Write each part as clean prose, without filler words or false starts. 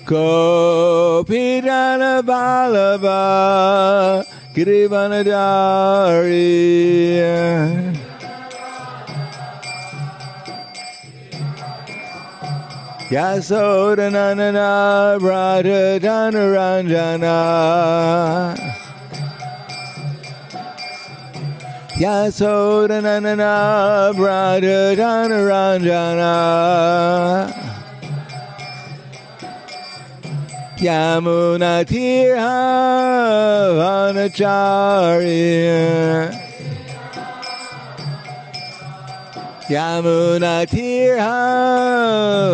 Gopijana Vallabha Girivanadari Yasodananda Prahladananda Yasodananda Prahladananda Yamuna Tirha Vanacharya Yamuna Tirha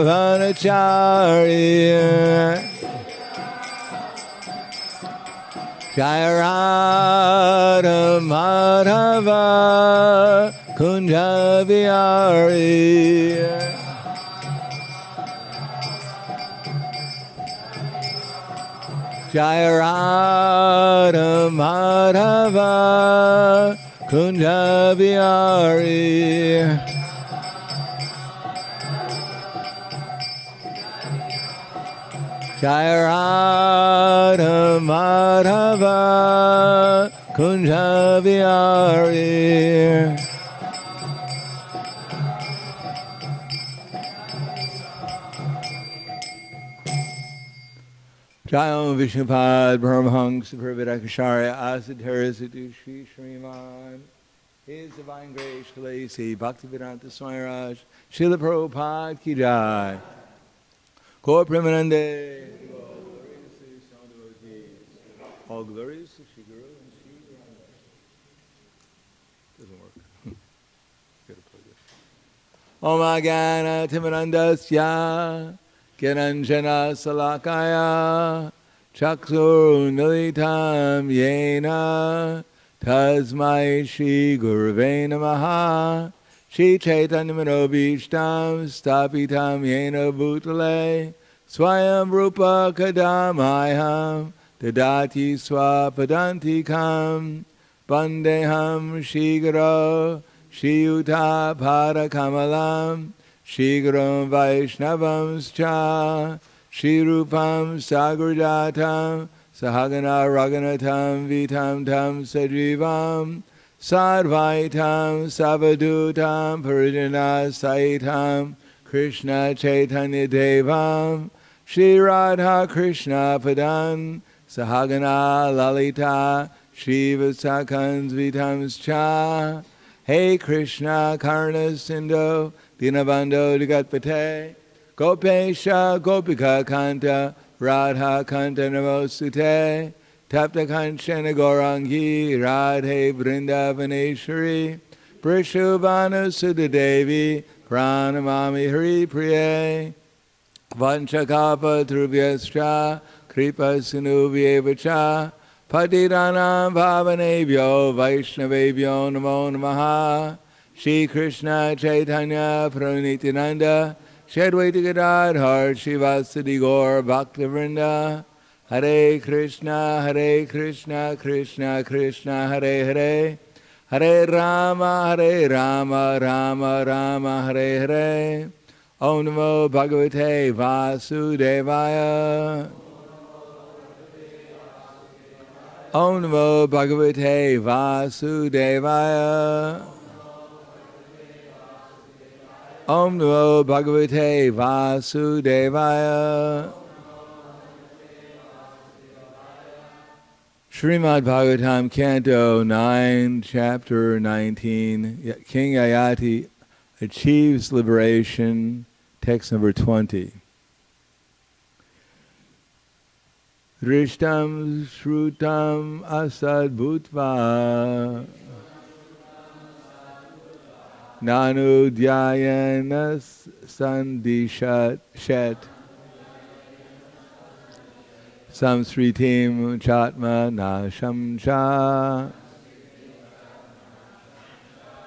Vanacharya Jaya Radha Madhava Kunja Vihari Jaya Radha Madhava Kunja Vihari Jaya Radha Madhava Kunja Vihari Jayam Vishnupad Brahmahangsa Prabhadakasharya Asadharasatu Shri Sriman His Divine Grace Kalesi Bhaktivedanta Swami Raj Srila Prabhupada Ki Jai Gaur Premanande all glories to Shri Guru and Shri Guru. Doesn't work. Gotta plug it. Om Agana Timarandasya Kiranjana Salakaya Chaksur Militam Yena Tasmai Shri Guruve Namaha Shri Chaitanya Manobishtam Stapitam Yena Bhutale Swayam Rupa Kadamayam Dadati Swapadantikam Bandeham Shigaro Shiyuta Parakamalam Shigram Vaishnavamscha Shirupam Sagarjatam Sahagana Raganatam Vitam Tam Sajivam Sadvaitam Savadutam Parijana Saitam Krishna Chaitanya Devam Shri Radha Krishna Padan Sahagana Lalita Shiva Sakans Vitamscha Hey Krishna Karna Sindhu Dinabando Digatpate Gopesha Gopika Kanta Radha Kanta Namosute Tapta Kanchana Gaurangi Radhe Vrindavaneshwari Prishubhanu Sudadevi Pranamami Hari Priye Vanchakapa Trubhyascha Kripa Sinubhyevacha Patiranam Bhavanebhyo Vaishnavebhyo Namo Namaha Shri Krishna Chaitanya Prabhu Shadwaita Gadadhar Shivasadi Gaur Bhaktivinoda Hare Krishna Krishna Krishna Hare Hare Hare Rama Rama Rama Hare Hare Om Namo Bhagavate Vasudevaya Om Namo Bhagavate Vasudevaya Om Namo Bhagavate Vasudevaya Srimad Bhagavatam, Canto 9, Chapter 19, King Yayati achieves liberation, text number 20. Drishtam Shrutam Asad Bhutva Nanu Dhyayana Sandishat Shet Samsritim Chatma Nasham Cha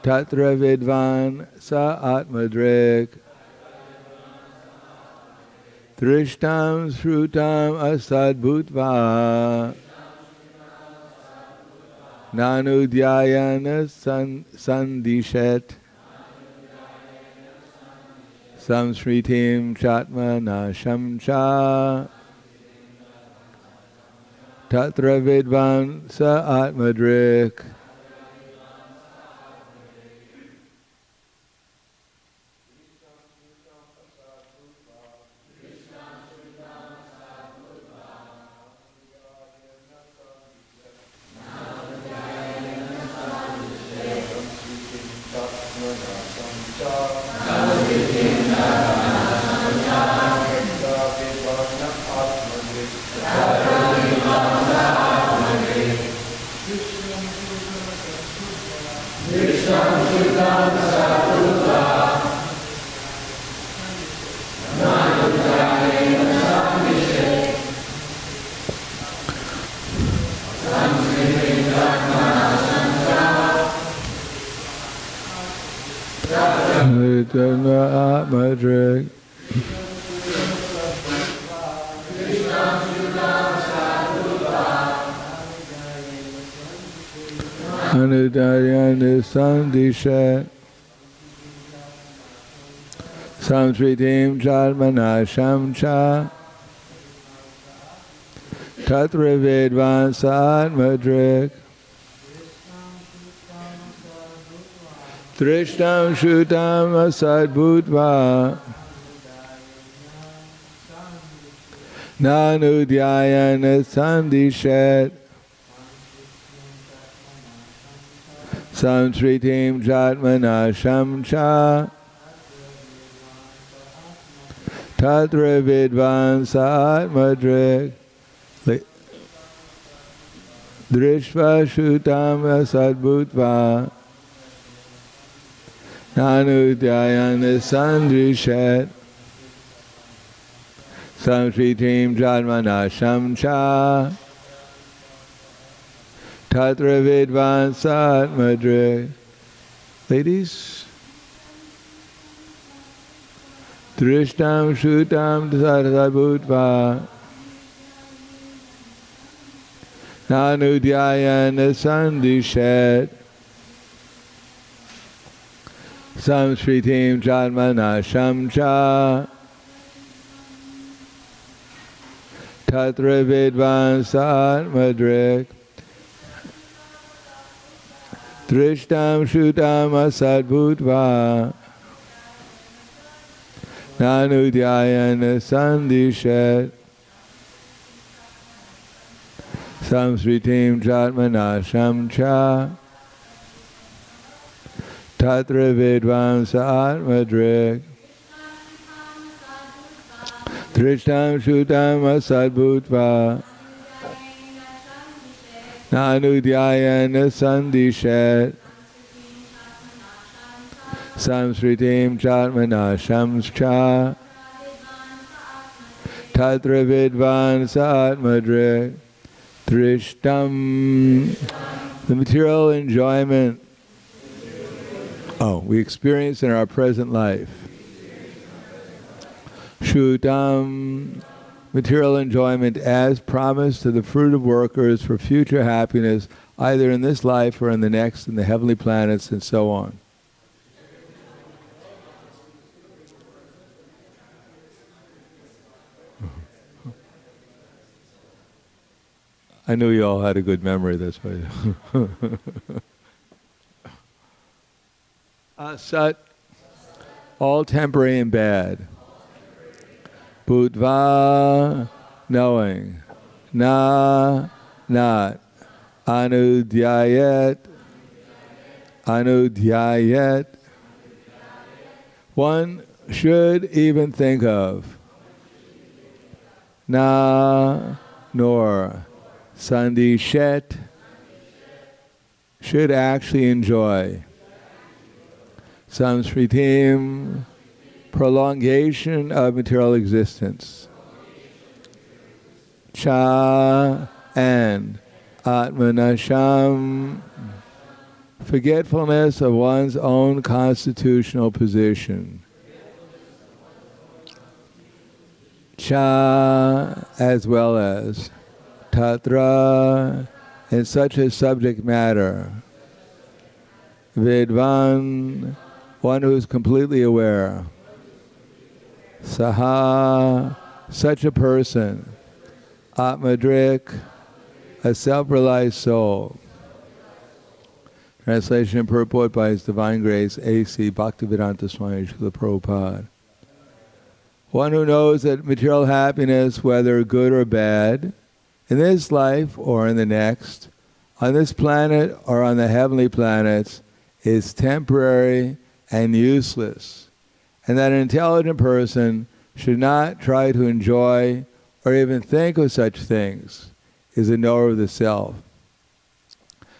Tatra Vidvan Sa Atmadrik Drishtam Shrutam Asad Bhutva Nanu Dhyayana Sandishet Samsritim Chatma Nasham Cha Tatra vidvan sa atmadrik. Atmadrik. Anudayana Sandisha Samsritim Chalmana Shamcha Tatra Vedvan Saatmadrik Trishtam Shutam Asadbhutva Nanudayana Sandishat Samsritim Jatmana Shamcha Tatra Vidvan Saatmadrik Drishva Shutam Asadbhutva Nanudayana Sandrishat Samsritim Jatmana Shamcha Tatra Vidvan Saatmadrik. Ladies, Drishtam Shutam Satabhutva Nanudayana Sandishat Samsritim Jatmana Shamcha Tatra Vidvan Saatmadrik Drishtam Shutam Asadbhutva Nanudayana Sandishat Samsritim Jatmana Shamcha Tatra Vidvan Saatmadrik Drishtam Shutam Asadbhutva Nanudayana Sandishat Samsritim Jatmana Shamcha Tatra Vidvan Saatmadrik Drishtam. The material enjoyment we experience in our present life. Shutam, material enjoyment as promised to the fruit of workers for future happiness, either in this life or in the next, in the heavenly planets, and so on. I knew you all had a good memory, that's why. Asat, all temporary and bad. Bhutva, knowing. Na, not. Anudhyayat, anudhyayat. One should even think of. Na, nor. Sandishet, should actually enjoy. Samsritim, prolongation of material existence. Cha, and. Atmanasham, forgetfulness of one's own constitutional position. Cha, as well as. Tatra, in such a subject matter. Vidvan, one who is completely aware. Saha, such a person. Atmadrik, a self-realized soul. Translation and purport by His Divine Grace, A.C. Bhaktivedanta Swami Srila Prabhupada. One who knows that material happiness, whether good or bad, in this life or in the next, on this planet or on the heavenly planets, is temporary and useless, and that an intelligent person should not try to enjoy or even think of such things, is a knower of the self.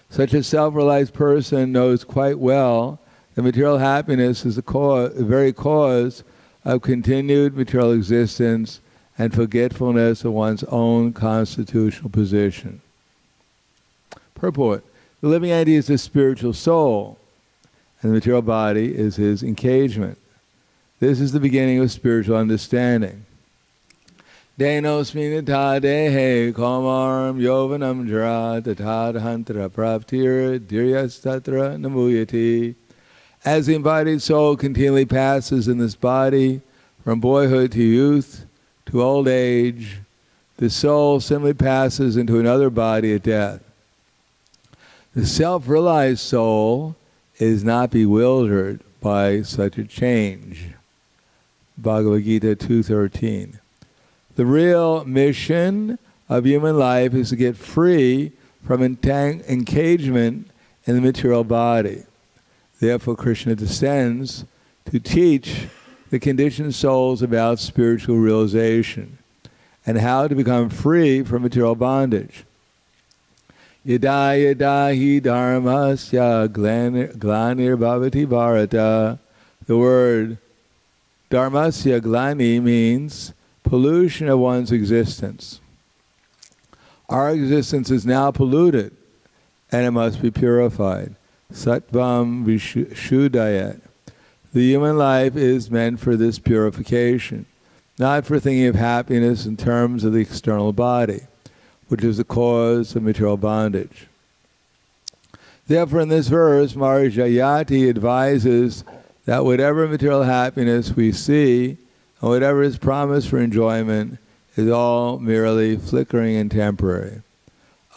Such a self-realized person knows quite well that material happiness is the very cause of continued material existence and forgetfulness of one's own constitutional position. Purport: the living entity is the spiritual soul, and the material body is his engagement. This is the beginning of spiritual understanding. Denosminita dehe komaram yovanam jara tatadhantra praptir diryastatra namuyati. As the embodied soul continually passes in this body from boyhood to youth to old age, the soul simply passes into another body at death. The self-realized soul is not bewildered by such a change. Bhagavad Gita 2:13. The real mission of human life is to get free from engagement in the material body. Therefore, Krishna descends to teach the conditioned souls about spiritual realization and how to become free from material bondage. Yada yada hi dharmasya glanir bhavati bharata. The word dharmasya glani means pollution of one's existence. Our existence is now polluted and it must be purified. Sattvam vishuddhayat. The human life is meant for this purification, not for thinking of happiness in terms of the external body, which is the cause of material bondage. Therefore, in this verse, Marjayati advises that whatever material happiness we see and whatever is promised for enjoyment is all merely flickering and temporary.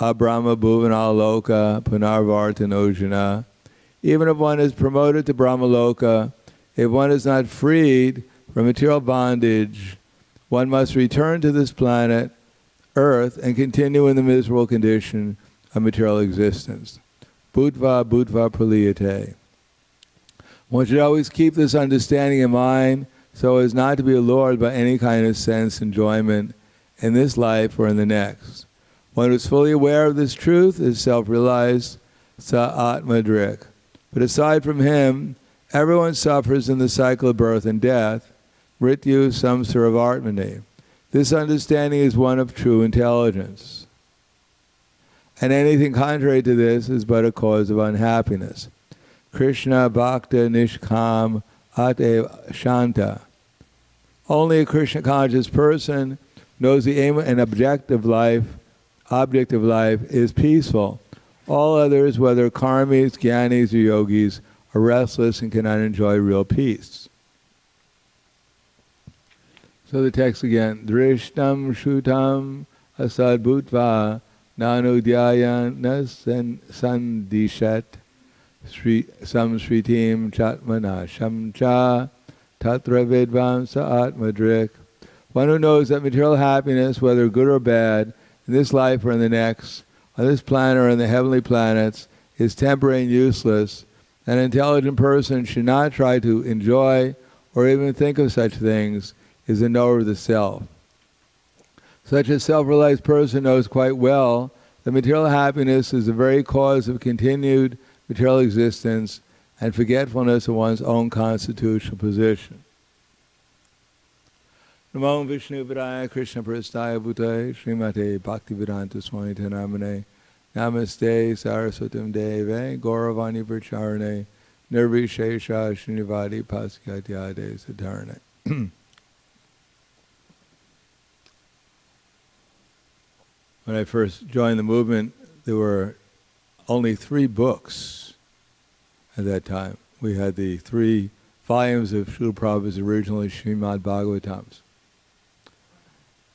Abrahma bhuvana loka punarvartanojana. Even if one is promoted to Brahmaloka, if one is not freed from material bondage, one must return to this planet, Earth, and continue in the miserable condition of material existence. Bhutva bhutva praliyate. One should always keep this understanding in mind so as not to be allured by any kind of sense enjoyment in this life or in the next. One who is fully aware of this truth is self-realized, sa atmadrik. But aside from him, everyone suffers in the cycle of birth and death, mrityu samsaravartmani. This understanding is one of true intelligence. And anything contrary to this is but a cause of unhappiness. Krishna bhakta nishkam ate shanta. Only a Krishna conscious person knows the aim and object of life is peaceful. All others, whether karmis, jnanis, or yogis, are restless and cannot enjoy real peace. So the text again. Drishtam shutam asad bhutva nanudhyayan sandishat samsritim chatmana shamcha tatra vidvamsa atmadrik. One who knows that material happiness, whether good or bad, in this life or in the next, on this planet or in the heavenly planets, is temporary and useless. An intelligent person should not try to enjoy or even think of such things, is a knower of the self. Such a self-realized person knows quite well that material happiness is the very cause of continued material existence and forgetfulness of one's own constitutional position. Namo Vishnu Vidaya Krishna Prastaya Bhutaya Srimate Bhaktivedanta Swami Namane Namaste Saraswatam Deve Gauravani Vracharane Nirvishesha Srinivadi Paskatyade Sadharane. When I first joined the movement, there were only 3 books at that time. We had the 3 volumes of Srila Prabhupada's original Srimad Bhagavatams.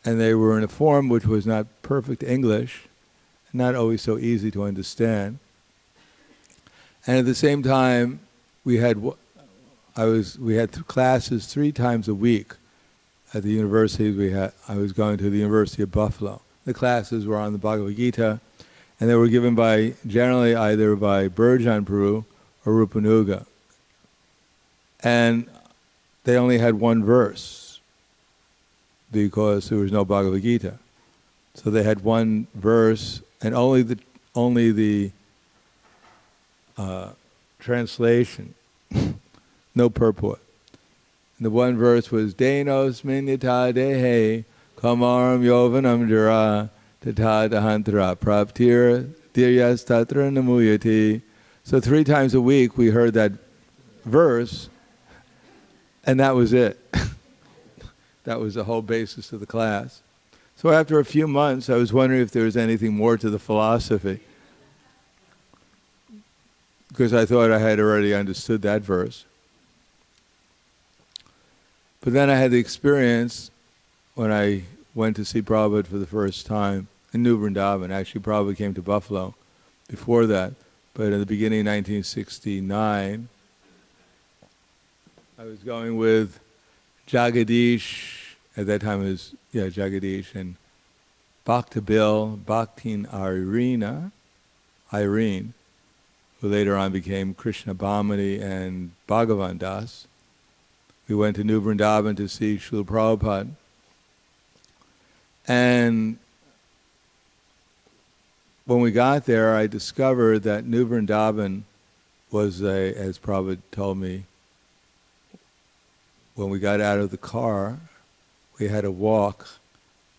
And they were in a form which was not perfect English, not always so easy to understand. And at the same time, we had classes 3 times a week at the university. I was going to the University of Buffalo. The classes were on the Bhagavad Gita, and they were given generally either by Burjan Prabhu or Rupanuga. And they only had one verse because there was no Bhagavad Gita. So they had one verse, and only the translation, no purport. And the one verse was Denos minyata dehe kamaram yovanam jara tatadahantara praptir diryas tatra namuyati. So 3 times a week we heard that verse, and that was it. That was the whole basis of the class. So after a few months, I was wondering if there was anything more to the philosophy, because I thought I had already understood that verse. But then I had the experience when I went to see Prabhupada for the first time in New Vrindavan. Actually, Prabhupada came to Buffalo before that, but in the beginning of 1969, I was going with Jagadish. At that time it was, Jagadish, and Bhaktabil, Bhaktin Irene, who later on became Krishna Bhamani and Bhagavan Das. We went to New Vrindavan to see Srila Prabhupada. And when we got there, I discovered that New Vrindavan was as Prabhupada told me, when we got out of the car, we had to walk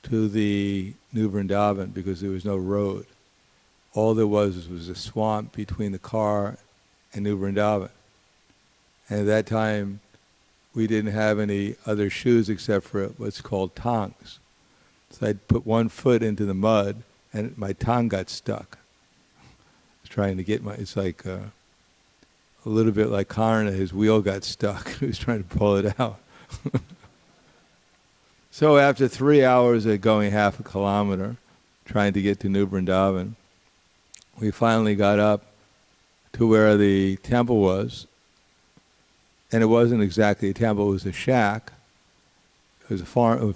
to the New Vrindavan because there was no road. All there was a swamp between the car and New Vrindavan. And at that time, we didn't have any other shoes except for what's called tongs. So I'd put one foot into the mud, and my tongue got stuck. I was trying to get it's like a little bit like Karna, his wheel got stuck. He was trying to pull it out. So after 3 hours of going half a kilometer, trying to get to New Vrindavan, we finally got up to where the temple was. And it wasn't exactly a temple, it was a shack. It was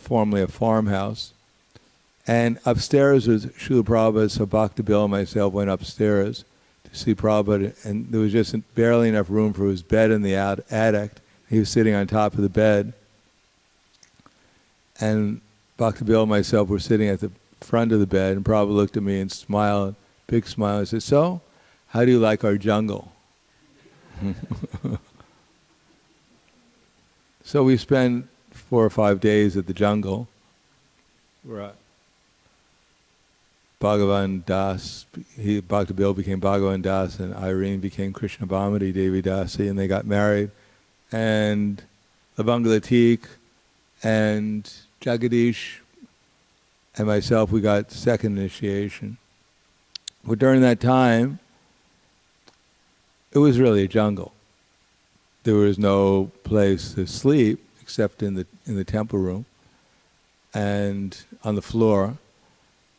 formerly a farmhouse. And upstairs was Srila Prabhupada, so Bhaktabil and myself went upstairs to see Prabhupada, and there was just barely enough room for his bed in the attic. He was sitting on top of the bed. And Bhaktabil and myself were sitting at the front of the bed, and Prabhupada looked at me and smiled, big smile, and said, "So, how do you like our jungle?" So we spent 4 or 5 days at the jungle. Right. Bhagavan Das, Bhaktabil became Bhagavan Das, and Irene became Krishna Bhamati Devi Dasi, and they got married. And Labangalatik and Jagadish and myself, we got second initiation. But during that time, it was really a jungle. There was no place to sleep except in the temple room and on the floor.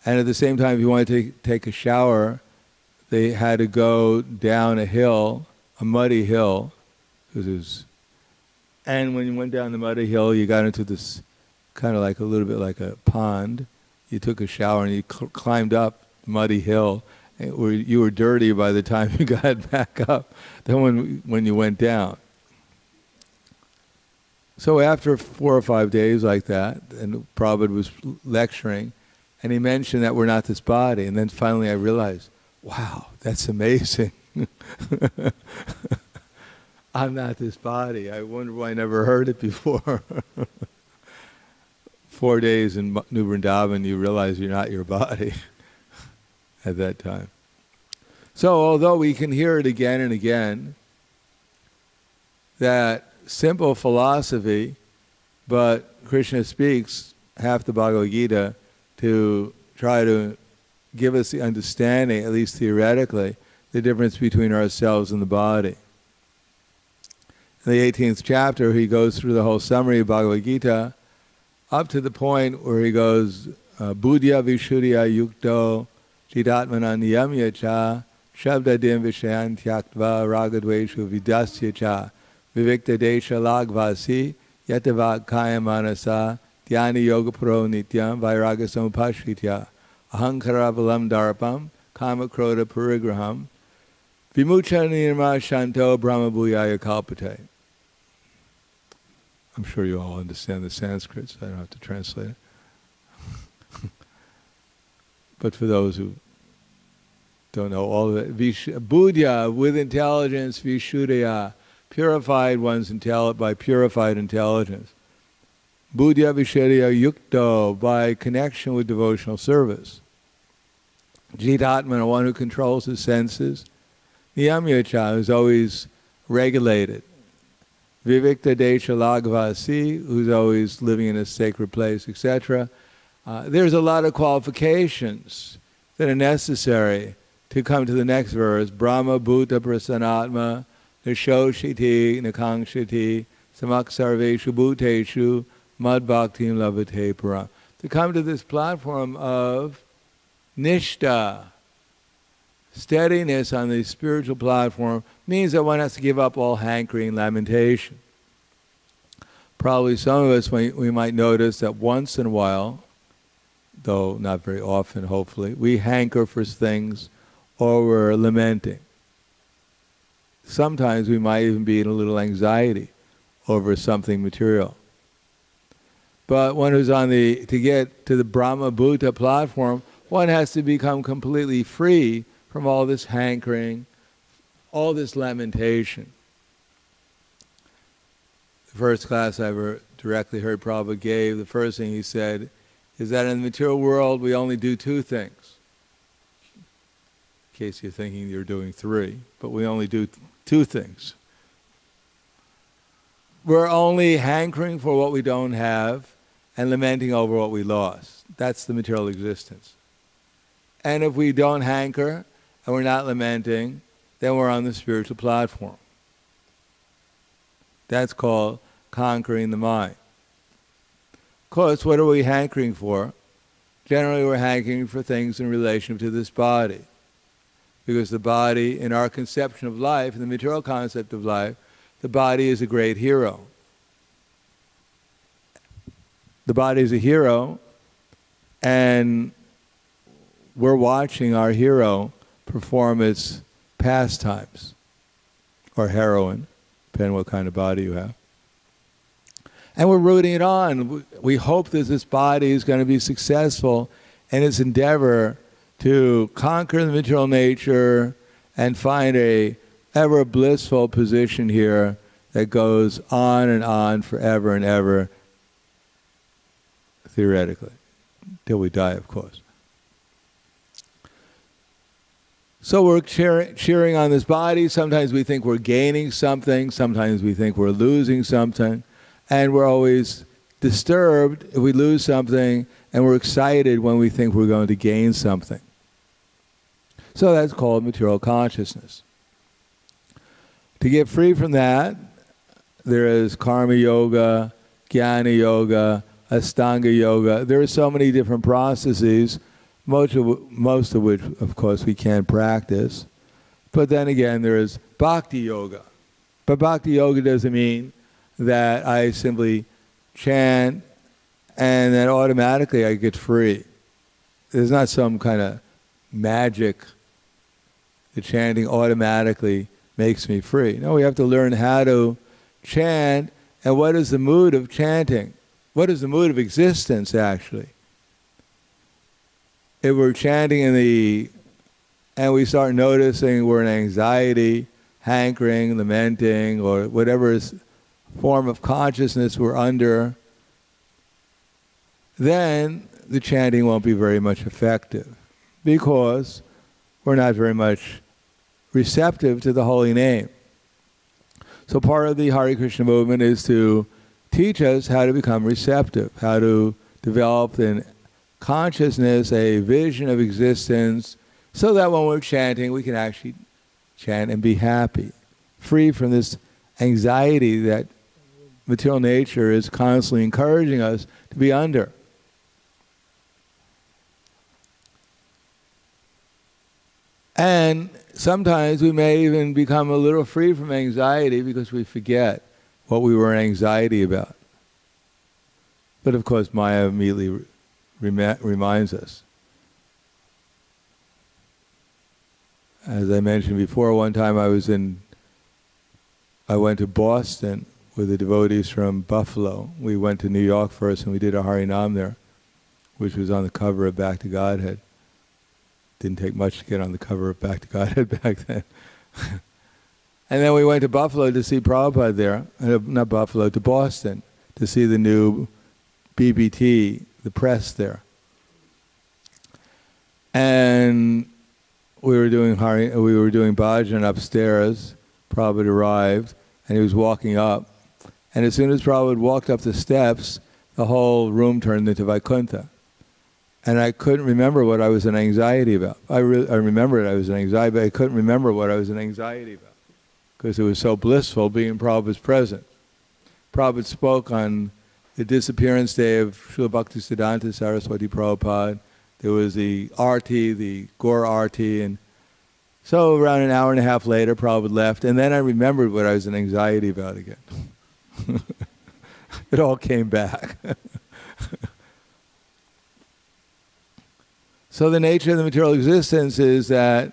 And at the same time, if you wanted to take a shower, they had to go down a hill, a muddy hill. And when you went down the muddy hill, you got into this kind of like a little bit like a pond. You took a shower and you climbed up the muddy hill. You were dirty by the time you got back up than when you went down. So after 4 or 5 days like that, and Prabhupada was lecturing, and he mentioned that we're not this body, and then finally I realized, wow, that's amazing. I'm not this body. I wonder why I never heard it before. 4 days in New Vrindavan, you realize you're not your body at that time. So although we can hear it again and again, that simple philosophy, but Krishna speaks half the Bhagavad Gita to try to give us the understanding, at least theoretically, the difference between ourselves and the body. In the 18th chapter, he goes through the whole summary of Bhagavad Gita, up to the point where he goes, Buddhya Vishuddhya Yukto Jitatmana niyamya cha shabdadim vishayan tyaktva ragadveshu vidasya cha vivikta desha lagvasi yatava kaya manasa dhyani yoga pro nityam vairaga samupashritya ahankara balam darpam kama kroda parigraham vimucha nirma shanto brahma bhuyaya kalpate. I'm sure you all understand the Sanskrit, so I don't have to translate it. But for those who don't know all of it, Buddhya, with intelligence, Vishuddhaya, purified one's by purified intelligence. Buddhya Vishuddhaya Yukto, by connection with devotional service. Jitatmana, one who controls his senses. Niyamyacha, who's always regulated. Vivikta Desha Lagvasi, who's always living in a sacred place, etc. There's a lot of qualifications that are necessary to come to the next verse. Brahma Bhuta Prasanatma Nishoshiti Nakangshiti Samaksarveshu Bhuteshu Mad Bhaktim Lavate Para. To come to this platform of Nishta, steadiness on the spiritual platform, means that one has to give up all hankering, lamentation. Probably some of us, we might notice that once in a while, though not very often, hopefully, we hanker for things or we're lamenting. Sometimes we might even be in a little anxiety over something material. But one who's to get to the Brahma Bhuta platform, one has to become completely free from all this hankering, all this lamentation. The first class I ever directly heard Prabhupada gave, the first thing he said is that in the material world we only do two things. In case you're thinking you're doing three, but we only do two things. We're only hankering for what we don't have and lamenting over what we lost. That's the material existence. And if we don't hanker and we're not lamenting, then we're on the spiritual platform. That's called conquering the mind. Of course, what are we hankering for? Generally, we're hankering for things in relation to this body. Because the body, in our conception of life, in the material concept of life, the body is a great hero. The body is a hero, and we're watching our hero perform its pastimes, or heroine, depending on what kind of body you have. And we're rooting it on. We hope that this body is going to be successful in its endeavor to conquer the material nature and find a ever blissful position here that goes on and on forever and ever, theoretically, till we die, of course. So we're cheering on this body. Sometimes we think we're gaining something. Sometimes we think we're losing something. And we're always disturbed if we lose something, and we're excited when we think we're going to gain something. So that's called material consciousness. To get free from that, there is karma yoga, jnana yoga, astanga yoga. There are so many different processes, most of which, of course, we can't practice. But then again, there is bhakti yoga. But bhakti yoga doesn't mean that I simply chant and then automatically I get free. There's not some kind of magic. The chanting automatically makes me free. No, we have to learn how to chant, and what is the mood of chanting? What is the mood of existence, actually? If we're chanting and we start noticing we're in anxiety, hankering, lamenting, or whatever form of consciousness we're under, then the chanting won't be very much effective, because we're not very much receptive to the holy name. So part of the Hare Krishna movement is to teach us how to become receptive, how to develop in consciousness a vision of existence, so that when we're chanting, we can actually chant and be happy, free from this anxiety that material nature is constantly encouraging us to be under. And sometimes we may even become a little free from anxiety because we forget what we were in anxiety about. But of course, Maya immediately reminds us. As I mentioned before, one time I went to Boston with the devotees from Buffalo. We went to New York first and we did a Harinam there, which was on the cover of Back to Godhead. Didn't take much to get on the cover of Back to Godhead back then. And then we went to Buffalo to see Prabhupada there, not Buffalo, to Boston, to see the new BBT, the press there. And we were doing bhajan upstairs. Prabhupada arrived, and he was walking up. And as soon as Prabhupada walked up the steps, the whole room turned into Vaikuntha. And I couldn't remember what I was in anxiety about. I remembered I was in anxiety, but I couldn't remember what I was in anxiety about, because it was so blissful being Prabhupada's present. Prabhupada spoke on the disappearance day of Srila Bhaktisiddhanta Saraswati Prabhupada. There was the arti, the Gaur arti, and so around an hour and a half later, Prabhupada left, and then I remembered what I was in anxiety about again. It all came back. So the nature of the material existence is that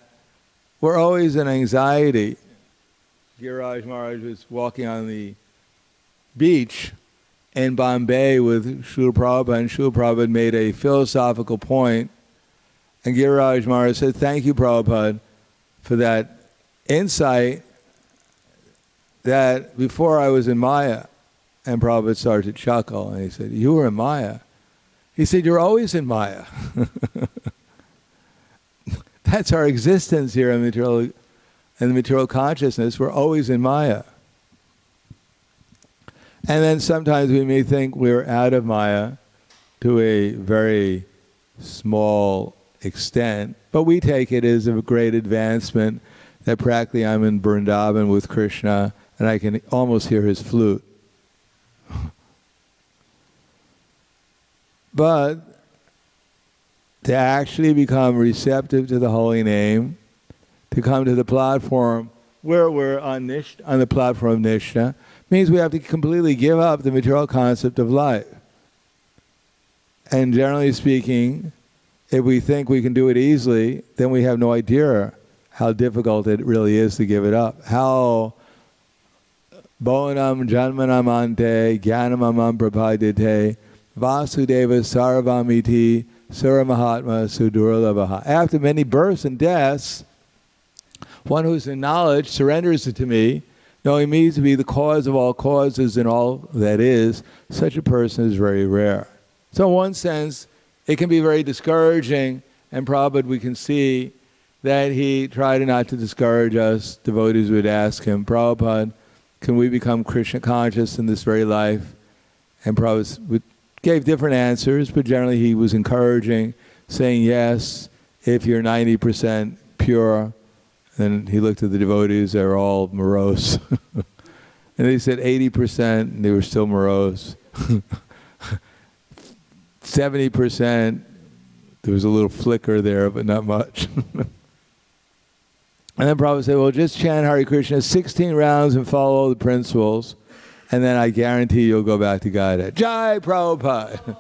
we're always in anxiety. Giriraj Maharaj was walking on the beach in Bombay with Srila Prabhupada, and Srila Prabhupada made a philosophical point, and Giriraj Maharaj said, "Thank you, Prabhupada, for that insight that before I was in Maya." And Prabhupada started to chuckle, and he said, "You were in Maya?" He said, "You're always in Maya." That's our existence here in the material consciousness. We're always in Maya. And then sometimes we may think we're out of Maya to a very small extent, but we take it as a great advancement that practically I'm in Vrindavan with Krishna and I can almost hear his flute. But to actually become receptive to the holy name, to come to the platform where we're on the platform of Nishna, means we have to completely give up the material concept of life. And generally speaking, if we think we can do it easily, then we have no idea how difficult it really is to give it up. How Bhavanam Janmanam Ante Jnanamam Prapadite Vasudeva Sarvamiti Sura Mahatma Sudurlavaha. After many births and deaths, one who's in knowledge surrenders it to me, knowing me to be the cause of all causes and all that is. Such a person is very rare. So in one sense, it can be very discouraging, and Prabhupada, we can see that he tried not to discourage us. Devotees would ask him, "Prabhupada, can we become Krishna conscious in this very life?" And Prabhupada gave different answers, but generally he was encouraging, saying yes, if you're 90% pure. And he looked at the devotees, they were all morose. And they said 80%, and they were still morose. 70%, there was a little flicker there, but not much. And then Prabhupada said, well, just chant Hare Krishna 16 rounds and follow all the principles, and then I guarantee you'll go back to Godhead. Jai Prabhupada!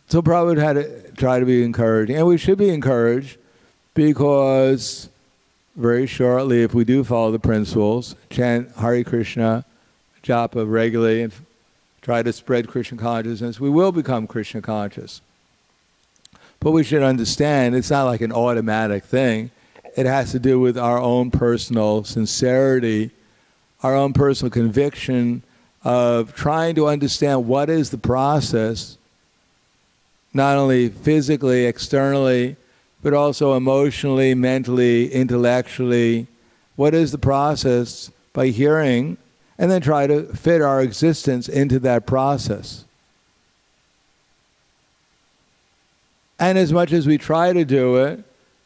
So Prabhupada had to try to be encouraging, and we should be encouraged, because very shortly, if we do follow the principles, chant Hare Krishna, japa regularly, and try to spread Krishna consciousness, we will become Krishna conscious. But we should understand it's not like an automatic thing. It has to do with our own personal sincerity, our own personal conviction of trying to understand what is the process, not only physically, externally, but also emotionally, mentally, intellectually. What is the process by hearing, and then try to fit our existence into that process. And as much as we try to do it,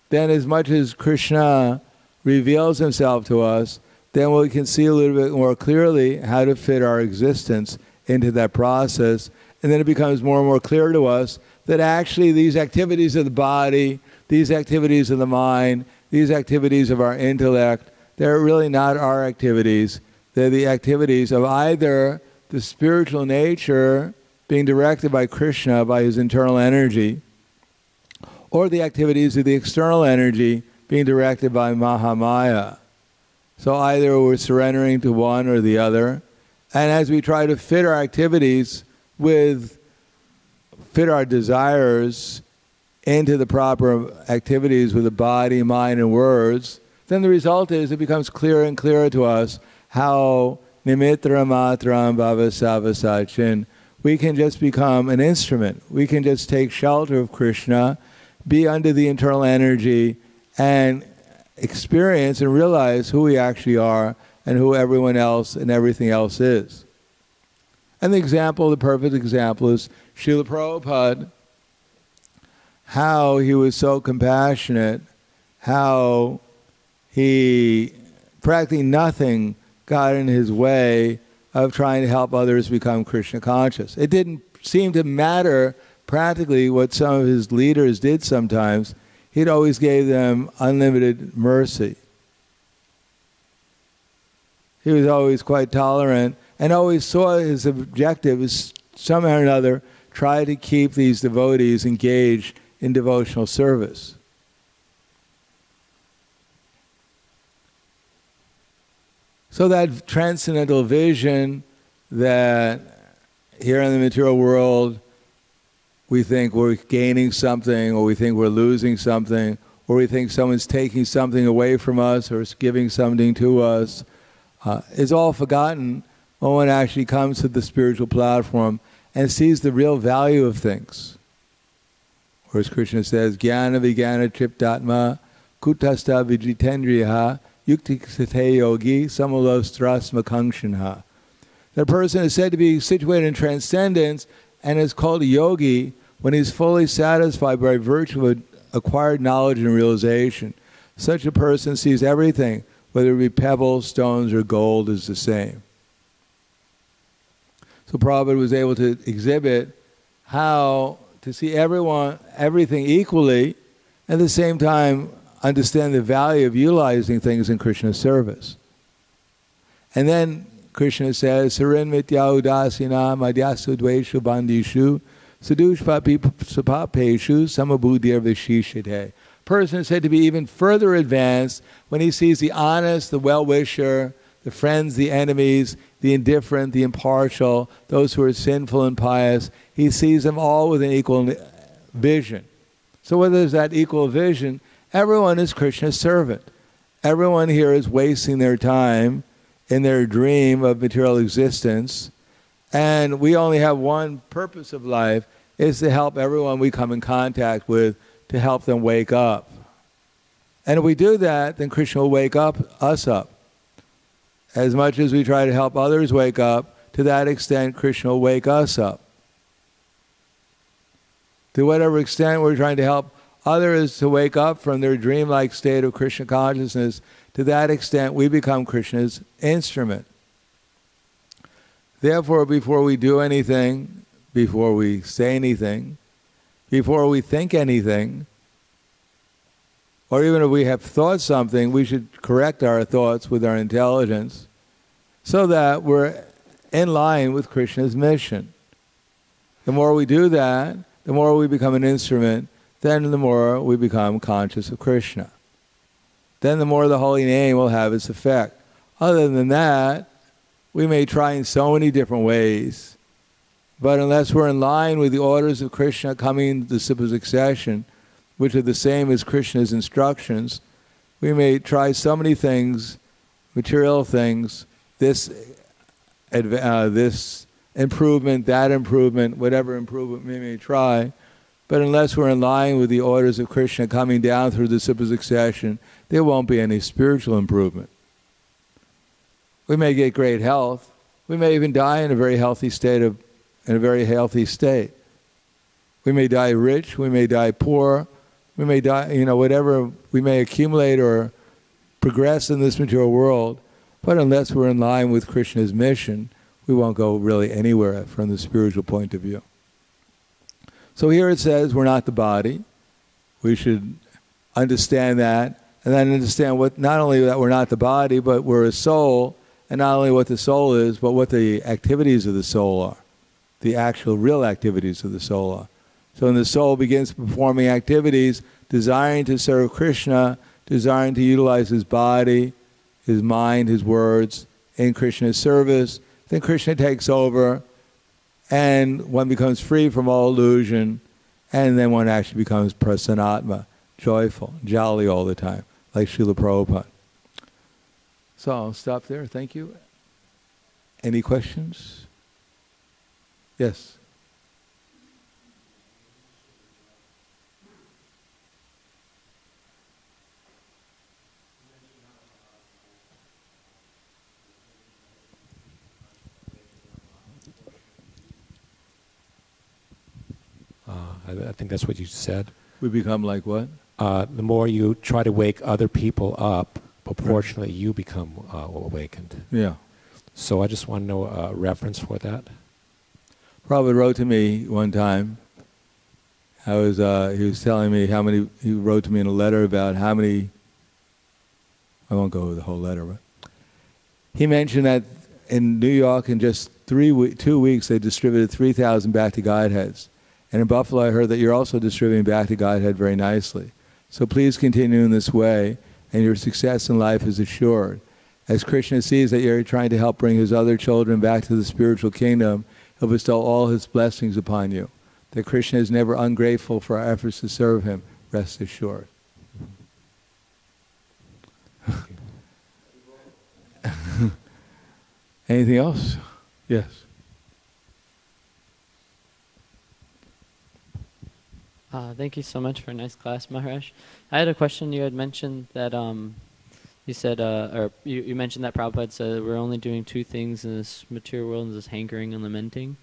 then as much as Krishna reveals himself to us, then we can see a little bit more clearly how to fit our existence into that process And then it becomes more and more clear to us that actually these activities of the body, these activities of the mind, these activities of our intellect, they're really not our activities. They're the activities of either the spiritual nature being directed by Krishna, by his internal energy, or the activities of the external energy being directed by Mahamaya. So either we're surrendering to one or the other. And as we try to fit our activities fit our desires into the proper activities with the body, mind, and words, then the result is it becomes clearer and clearer to us how nimitra matram bhavasavasachin, we can just become an instrument. We can just take shelter of Krishna, be under the internal energy, and experience and realize who we actually are and who everyone else and everything else is. And the perfect example is Srila Prabhupada, how he was so compassionate, how he, practically nothing got in his way of trying to help others become Krishna conscious. It didn't seem to matter practically what some of his leaders did sometimes. He'd always gave them unlimited mercy. He was always quite tolerant and always saw his objective as somehow or another try to keep these devotees engaged in devotional service. So that transcendental vision that here in the material world we think we're gaining something, or we think we're losing something, or we think someone's taking something away from us or is giving something to us, is all forgotten when one actually comes to the spiritual platform and sees the real value of things. Or as Krishna says, Jnana Vijnana Triptatma Kutasta Vijitendriyaha Yukti Yogi Samalostras Makangshanha. That person is said to be situated in transcendence and is called a yogi when he's fully satisfied by virtue of acquired knowledge and realization. Such a person sees everything, whether it be pebbles, stones, or gold, is the same. So Prabhupada was able to exhibit how to see everything equally, at the same time understand the value of utilizing things in Krishna's service. And then Krishna says, Sarin mitya udasina madhyasu dveshu bandishu sadushpapi sapapeshu samabuddhir vishishite. Person is said to be even further advanced when he sees the honest, the well-wisher, the friends, the enemies, the indifferent, the impartial, those who are sinful and pious. He sees them all with an equal vision. So whether there's that equal vision, everyone is Krishna's servant. Everyone here is wasting their time in their dream of material existence, and we only have one purpose of life, is to help everyone we come in contact with, to help them wake up. And if we do that, then Krishna will wake us up. As much as we try to help others wake up, to that extent Krishna will wake us up. To whatever extent we're trying to help others to wake up from their dreamlike state of Krishna consciousness, to that extent we become Krishna's instrument. Therefore, before we do anything, before we say anything, before we think anything, or even if we have thought something, we should correct our thoughts with our intelligence so that we're in line with Krishna's mission. The more we do that, the more we become an instrument, then the more we become conscious of Krishna. Then the more the holy name will have its effect. Other than that, we may try in so many different ways, but unless we're in line with the orders of Krishna coming in the simple succession, which are the same as Krishna's instructions, we may try so many things, material things, this improvement, that improvement, whatever improvement we may try, but unless we're in line with the orders of Krishna coming down through the simple succession, there won't be any spiritual improvement. We may get great health. We may even die in a very healthy state. We may die rich. We may die poor. We may die, whatever we may accumulate or progress in this material world. But unless we're in line with Krishna's mission, we won't go really anywhere from the spiritual point of view. So here it says we're not the body. We should understand that, and then understand what, not only that we're not the body, but we're a soul, and not only what the soul is, but what the activities of the soul are, the actual real activities of the soul are. So when the soul begins performing activities, desiring to serve Krishna, desiring to utilize his body, his mind, his words in Krishna's service, then Krishna takes over, and one becomes free from all illusion, and then one actually becomes prasanatma, joyful, jolly all the time, like Srila Prabhupada. So I'll stop there. Thank you. Any questions? Yes. I think that's what you said. We become like what? The more you try to wake other people up, proportionally you become awakened. Yeah. So I just want to know a reference for that. Prabhupada wrote to me one time. He was telling me how many, he wrote to me in a letter about how many, I won't go over the whole letter, but he mentioned that in New York in just 2 weeks they distributed 3,000 Bhakti Guideheads. And in Buffalo I heard that you're also distributing Bhakti Guidehead very nicely. So please continue in this way, and your success in life is assured. As Krishna sees that you're trying to help bring his other children back to the spiritual kingdom, he'll bestow all his blessings upon you. That Krishna is never ungrateful for our efforts to serve him, rest assured. Anything else? Yes. Thank you so much for a nice class, Maharaj. I had a question. You had mentioned that you said, or you mentioned that Prabhupada said we're only doing two things in this material world, this hankering and lamenting.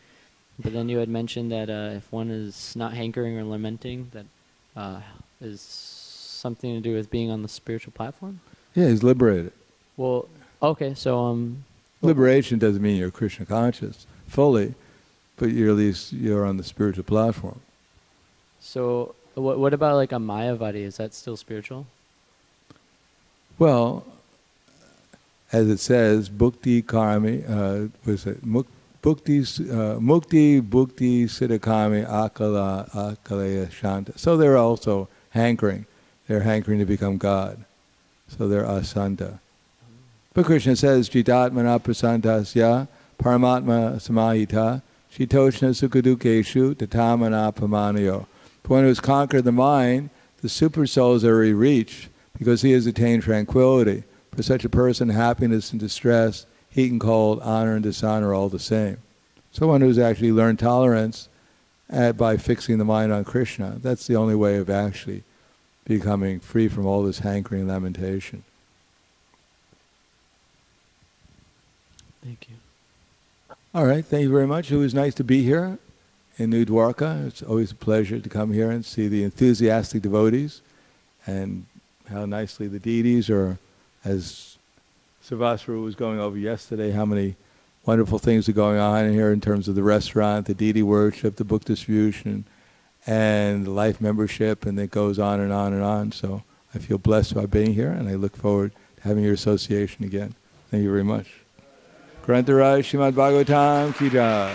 But then you had mentioned that if one is not hankering or lamenting, that is something to do with being on the spiritual platform? Yeah, he's liberated. Well, okay, so... liberation doesn't mean you're Krishna conscious fully, but you're at least you're on the spiritual platform. So what about like a Mayavadi? Is that still spiritual? Well, as it says, bhukti karmi, mukti bhukti siddhakami akalaya shanta. So they're also hankering. They're hankering to become God. So they're asanta. But Krishna says, jitatmana prasantasya paramatma samahita shitoshna sukadukeshu tatamana pamanayo. For one who has conquered the mind, the super souls are already reached because he has attained tranquility. For such a person, happiness and distress, heat and cold, honor and dishonor are all the same. So one who's actually learned tolerance by fixing the mind on Krishna, that's the only way of actually becoming free from all this hankering and lamentation. Thank you. All right, thank you very much. It was nice to be here in New Dwarka. It's always a pleasure to come here and see the enthusiastic devotees and how nicely the deities are, as Sarvasvara was going over yesterday, how many wonderful things are going on here in terms of the restaurant, the deity worship, the book distribution, and the life membership, and it goes on and on and on. So I feel blessed by being here, and I look forward to having your association again. Thank you very much. Grantaraj Srimad Bhagavatam Ki Jai.